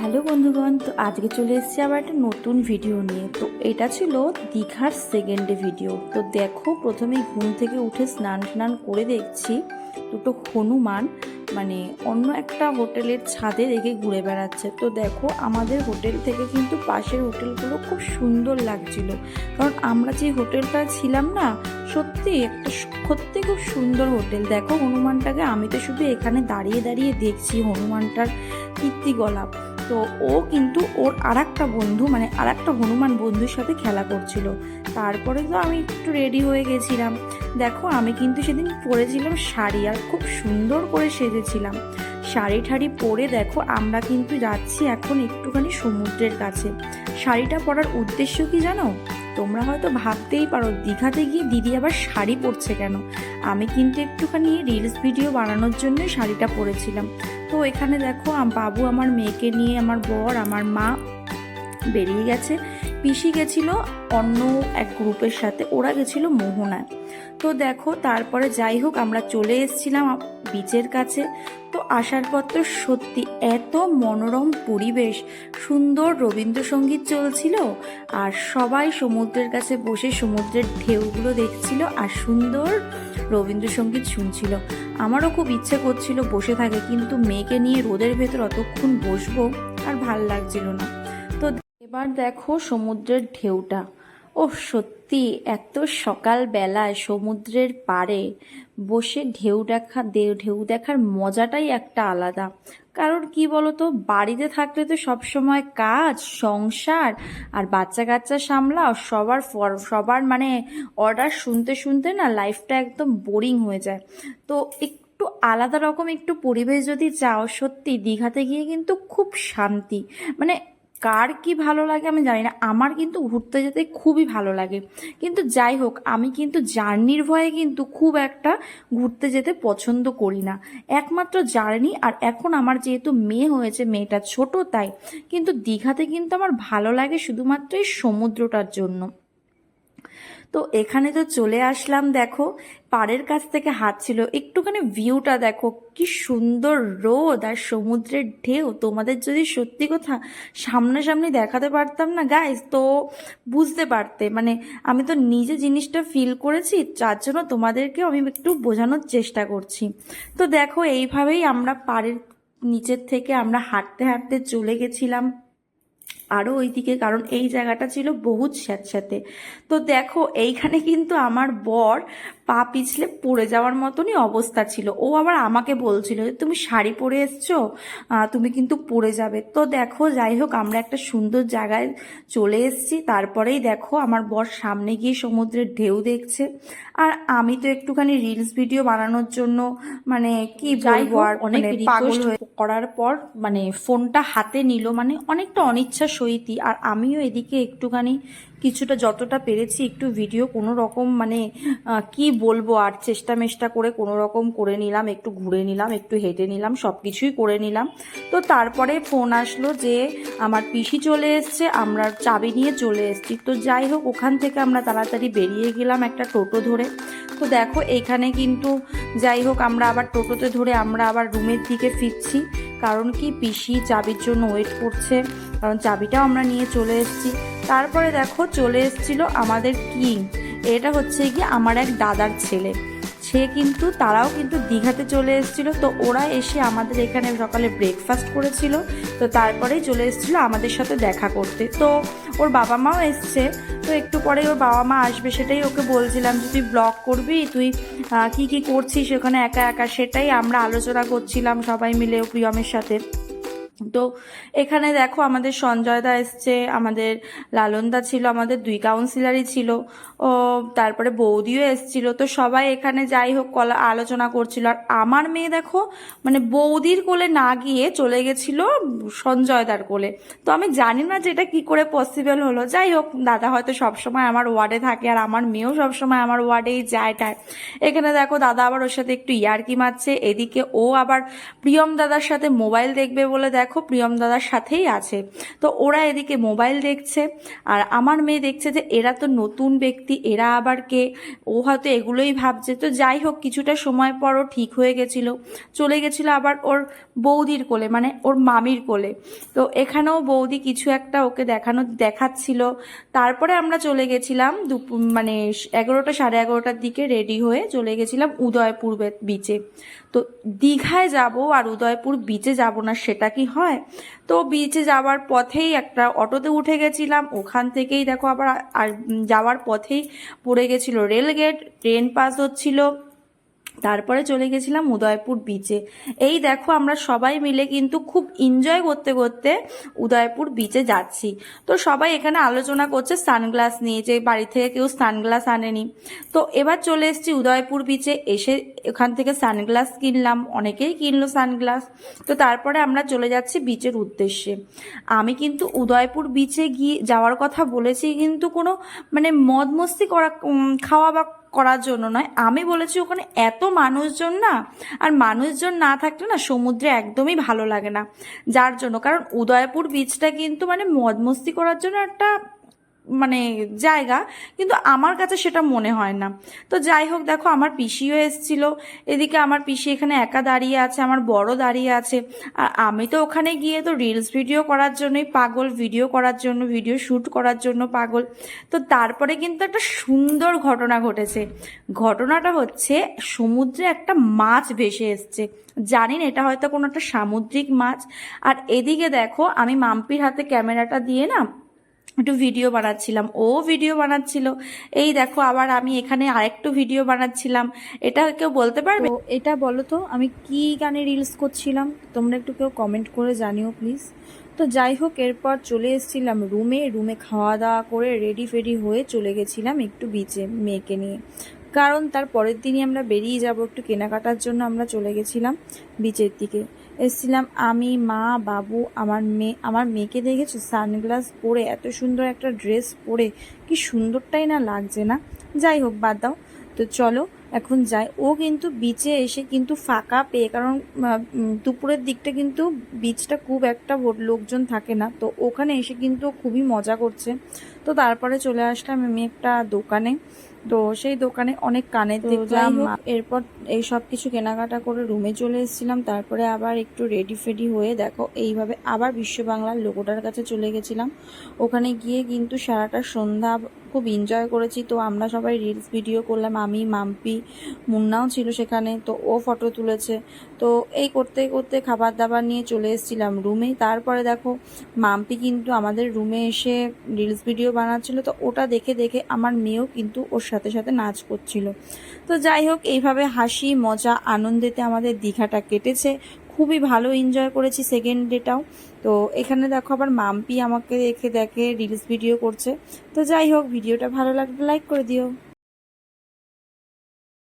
Hello বন্ধুগণ, তো আজকে চলে এসেছি আবার একটা নতুন ভিডিও নিয়ে। তো এটা ছিল দীঘার সেকেন্ড ডে ভিডিও। তো দেখো, প্রথমেই ঘুম থেকে উঠে স্নান টান করে দেখছি দুটো হনুমান মানে অন্য একটা হোটেলের ছাদে রেখে ঘুরে বেড়াচ্ছে। তো দেখো, আমাদের হোটেল থেকে কিন্তু পাশের হোটেলগুলো খুব সুন্দর লাগছিল, কারণ আমরা যে হোটেলটা ছিলাম না, সত্যি একটা সত্যি খুব সুন্দর হোটেল। দেখো হনুমানটাকে, আমি তো শুধু এখানে দাঁড়িয়ে দাঁড়িয়ে দেখছি হনুমানটার কীর্তিকলাপ। তো ও কিন্তু ওর আরেকটা বন্ধু মানে আরেকটা হনুমান বন্ধুর সাথে খেলা করছিল। তারপরে তো আমি একটু রেডি হয়ে গেছিলাম। দেখো, আমি কিন্তু সেদিন পরেছিলাম শাড়ি, আর খুব সুন্দর করে সেজেছিলাম। শাড়ি ঠাড়ি পরে দেখো, আমরা কিন্তু যাচ্ছি এখন একটুখানি সমুদ্রের কাছে। শাড়িটা পরার উদ্দেশ্য কি জানো? তোমরা হয়তো ভাবতেই পারো দীঘাতে গিয়ে দিদি আবার শাড়ি পরছে কেন। আমি কিন্তু একটুখানি রিলস ভিডিও বানানোর জন্য শাড়িটা পরেছিলাম। তো এখানে দেখো, বাবু আমার মেয়েকে নিয়ে, আমার বর, আমার মা বেরিয়ে গেছে। পিসি গেছিল অন্য এক গ্রুপের সাথে, ওরা গেছিল মোহনায়। তো দেখো, তারপরে যাই হোক আমরা চলে এসেছিলাম বিচের কাছে। তো আসার পর তো সত্যি এত মনোরম পরিবেশ, সুন্দর রবীন্দ্রসঙ্গীত চলছিল, আর সবাই সমুদ্রের কাছে বসে সমুদ্রের ঢেউগুলো দেখছিল আর সুন্দর রবীন্দ্রসঙ্গীত শুনছিল। আমারও খুব ইচ্ছে করছিল বসে থাকে, কিন্তু মেয়েকে নিয়ে রোদের ভেতর অতক্ষণ বসবো আর ভাল লাগছিল না। তো এবার দেখো সমুদ্রের ঢেউটা, ও সত্যি এত সকাল বেলায় সমুদ্রের পাড়ে বসে ঢেউ দেখার মজাটাই একটা আলাদা। কারণ কি বলতো, বাড়িতে থাকলে তো সবসময় কাজ, সংসার আর বাচ্চা কাচ্চা সামলাও, সবার মানে অর্ডার শুনতে শুনতে না লাইফটা একদম বোরিং হয়ে যায়। তো একটু আলাদা রকম একটু পরিবেশ যদি চাও, সত্যি দীঘাতে গিয়ে কিন্তু খুব শান্তি। মানে কার কি ভালো লাগে আমি জানি না, আমার কিন্তু ঘুরতে যেতে খুবই ভালো লাগে। কিন্তু যাই হোক, আমি কিন্তু জার্নির ভয়ে কিন্তু খুব একটা ঘুরতে যেতে পছন্দ করি না। একমাত্র জার্নি, আর এখন আমার যেহেতু মেয়ে হয়েছে, মেয়েটা ছোট, তাই কিন্তু দীঘাতে কিন্তু আমার ভালো লাগে শুধুমাত্র এই সমুদ্রটার জন্য। তো এখানে তো চলে আসলাম। দেখো, পাড়ের কাছ থেকে হাঁটছিল, একটুখানি ভিউটা দেখো কি সুন্দর, রোদ আর সমুদ্রের ঢেউ। তোমাদের যদি সত্যি কথা সামনাসামনি দেখাতে পারতাম না গাইস, তো বুঝতে পারতে। মানে আমি তো নিজে জিনিসটা ফিল করেছি, যার জন্য তোমাদেরকেও আমি একটু বোঝানোর চেষ্টা করছি। তো দেখো, এইভাবেই আমরা পাড়ের নিচের থেকে আমরা হাঁটতে হাঁটতে চলে গেছিলাম আরও ওইদিকে, কারণ এই জায়গাটা ছিল বহুত স্যাঁতস্যাঁতে। তো দেখো, এইখানে কিন্তু আমার বর পা পিছলে পড়ে যাওয়ার মতনই অবস্থা ছিল। ও আবার আমাকে বলছিল যে তুমি শাড়ি পরে এসছো, তুমি কিন্তু পড়ে যাবে। তো দেখো, যাই হোক আমরা একটা সুন্দর জায়গায় চলে এসেছি। তারপরেই দেখো, আমার বর সামনে গিয়ে সমুদ্রের ঢেউ দেখছে, আর আমি তো একটুখানি রিলস ভিডিও বানানোর জন্য মানে কি বলবো, আর অনেক পাগল হয়ে করার পর মানে ফোনটা হাতে নিল, মানে অনেকটা অনিচ্ছা সহিতই। আর আমিও এদিকে একটুখানি কিছুটা যতটা পেরেছি একটু ভিডিও কোনো রকম মানে কি বলবো, আর চেষ্টা মেষ্টা করে কোনো রকম করে নিলাম, একটু ঘুরে নিলাম, একটু হেঁটে নিলাম, সব কিছুই করে নিলাম। তো তারপরে ফোন আসলো যে আমার পিসি চলে এসছে, আমরা চাবি নিয়ে চলে এসেছি। তো যাই হোক, ওখান থেকে আমরা তাড়াতাড়ি বেরিয়ে গেলাম একটা টোটো ধরে। তো দেখো, এইখানে কিন্তু যাই হোক আমরা আবার টোটোতে ধরে আমরা আবার রুমের দিকে ফিরছি। কারণ কি, পিসি চাবির জন্য ওয়েট করছে, কারণ চাবিটাও আমরা নিয়ে চলে এসেছি। তারপরে দেখো চলে এসেছিল আমাদের কিং, এটা হচ্ছে কি আমার এক দাদার ছেলে, সে কিন্তু তারাও কিন্তু দীঘাতে চলে এসেছিল। তো ওরা এসে আমাদের এখানে সকালে ব্রেকফাস্ট করেছিল, তো তারপরেই চলে এসেছিলো আমাদের সাথে দেখা করতে। তো ওর বাবা মাও এসছে, তো একটু পরে ওর বাবা মা আসবে, সেটাই ওকে বলছিলাম যে তুই ব্লগ করবি, তুই কি কি করছিস ওখানে একা একা, সেটাই আমরা আলোচনা করছিলাম সবাই মিলে প্রিয়মের সাথে। তো এখানে দেখো, আমাদের সঞ্জয়দা এসছে, আমাদের লালনদা ছিল, আমাদের দুই কাউন্সিলারই ছিল, ও তারপরে বৌদিও এসছিল। তো সবাই এখানে যাই হোক আলোচনা করছিল। আর আমার মেয়ে দেখো, মানে বৌদির কোলে না গিয়ে চলে গেছিল সঞ্জয়দার কোলে। তো আমি জানি না যে এটা কি করে পসিবল হলো। যাই হোক, দাদা হয়তো সবসময় আমার ওয়ার্ডে থাকে, আর আমার মেয়েও সবসময় আমার ওয়ার্ডেই যায় টায়। এখানে দেখো, দাদা আবার ওর সাথে একটু ইয়ার্কি মারছে, এদিকে ও আবার প্রিয়ম দাদার সাথে মোবাইল দেখবে বলে দেখো প্রিয়ম দাদার সাথেই আছে। তো ওরা এদিকে মোবাইল দেখছে আর আমার মেয়ে দেখছে যে এরা তো নতুন ব্যক্তি, এরা আবার কে, ও হয়তো এগুলোই ভাবছে। তো যাই হোক কিছুটা সময় পরও ঠিক হয়ে গেছিল, চলে গেছিল আবার ওর বৌদির কোলে, মানে ওর মামির কোলে। তো এখানেও বৌদি কিছু একটা ওকে দেখাচ্ছিল। তারপরে আমরা চলে গেছিলাম মানে 11টা সাড়ে 11টার দিকে রেডি হয়ে চলে গেছিলাম উদয়পুর বিচে। তো দীঘায় যাব আর উদয়পুর বিচে যাব না সেটা কি হয়? তো বিচে যাওয়ার পথেই একটা অটোতে উঠে গেছিলাম, ওখান থেকেই দেখো আবার আর যাওয়ার পথেই পড়ে গেছিল রেলগেট, ট্রেন পাস হচ্ছিল। তারপরে চলে গেছিলাম উদয়পুর বিচে। এই দেখো আমরা সবাই মিলে কিন্তু খুব এনজয় করতে করতে উদয়পুর বিচে যাচ্ছি। তো সবাই এখানে আলোচনা করছে সানগ্লাস নিয়ে, যে বাড়ি থেকে কেউ সানগ্লাস আনেনি। তো এবার চলে এসেছি উদয়পুর বিচে, এসে এখান থেকে সানগ্লাস কিনলাম, অনেকেই কিনলো সানগ্লাস। তো তারপরে আমরা চলে যাচ্ছি বিচের উদ্দেশ্যে। আমি কিন্তু উদয়পুর বিচে গিয়ে যাওয়ার কথা বলেছি, কিন্তু কোনো মানে মদ মস্তি করা খাওয়া বা করার জন্য নয়। আমি বলেছি ওখানে এত মানুষজন না, আর মানুষজন না থাকলে না সমুদ্রে একদমই ভালো লাগে না। যার জন্য, কারণ উদয়পুর বিচটা কিন্তু মানে মদ মস্তি করার জন্য একটা মানে জায়গা, কিন্তু আমার কাছে সেটা মনে হয় না। তো যাই হোক দেখো আমার পিসিও এসেছিল, এদিকে আমার পিসি এখানে একা দাঁড়িয়ে আছে, আমার বড় দাঁড়িয়ে আছে। আর আমি তো ওখানে গিয়ে তো রিলস ভিডিও করার জন্যই পাগল, ভিডিও করার জন্য, ভিডিও শ্যুট করার জন্য পাগল। তো তারপরে কিন্তু একটা সুন্দর ঘটনা ঘটেছে। ঘটনাটা হচ্ছে সমুদ্রে একটা মাছ ভেসে এসছে। জানি না এটা হয়তো কোনো একটা সামুদ্রিক মাছ। আর এদিকে দেখো আমি মাম্পির হাতে ক্যামেরাটা দিয়ে না একটু ভিডিও বানাচ্ছিলাম, ও ভিডিও বানাচ্ছিল। এই দেখো আবার আমি এখানে আরেকটু ভিডিও বানাচ্ছিলাম। এটা কেউ বলতে পারবে এটা? বলো তো আমি কি গানে রিলস করছিলাম, তোমরা একটু কেউ কমেন্ট করে জানিও প্লিজ। তো যাই হোক এরপর চলে এসেছিলাম রুমে খাওয়া দাওয়া করে রেডি ফেডি হয়ে চলে গেছিলাম একটু বিচে মেয়েকে নিয়ে, কারণ তার পরের দিনই আমরা বেরিয়ে যাব একটু কেনাকাটার জন্য। আমরা চলে গেছিলাম বিচের দিকে, এসেছিলাম আমি, মা, বাবু, আমার মেয়েকে দেখেছো সানগ্লাস পরে, এত সুন্দর একটা ড্রেস পরে, কি সুন্দরটাই না লাগছে না। যাই হোক বাদ দাও, তো চলো এখন যাই। ও কিন্তু বিচে এসে কিন্তু ফাঁকা পেয়ে, কারণ দুপুরের দিকটা কিন্তু বিচটা খুব একটা লোকজন থাকে না, তো ওখানে এসে কিন্তু খুবই মজা করছে। তো তারপরে চলে আসলাম আমি একটা দোকানে, তো সেই দোকানে অনেক কানের দেখলাম। এরপর এই সব কিছু কেনাকাটা করে রুমে চলে এসেছিলাম। তারপরে আবার একটু রেডি ফেডি হয়ে দেখো এইভাবে আবার বিশ্ব বাংলার লোগোটার কাছে চলে গেছিলাম। ওখানে গিয়ে কিন্তু সারাটা সন্ধ্যা খুব এনজয় করেছি। তো আমরা সবাই রিলস ভিডিও করলাম, আমি, মাম্পি, মুন্নাও ছিল সেখানে, তো ও ফটো তুলেছে। তো এই করতে করতে খাবার দাবার নিয়ে চলে এসেছিলাম রুমে। তারপরে দেখো মাম্পি কিন্তু আমাদের রুমে এসে রিলস ভিডিও বানাচ্ছিল, তো ওটা দেখে দেখে আমার মেয়েও কিন্তু ওর সাথে সাথে নাচ করছিল। তো যাই হোক এইভাবে হাসি মজা আনন্দেতে আমাদের দীঘাটা কেটেছে, খুবই ভালো এনজয় করেছি সেকেন্ড ডেটাও। তো এখানে দেখো আবার মাম্পি আমাকে দেখে রিলস ভিডিও করছে। তো যাই হোক ভিডিওটা ভালো লাগলে লাইক করে দিও।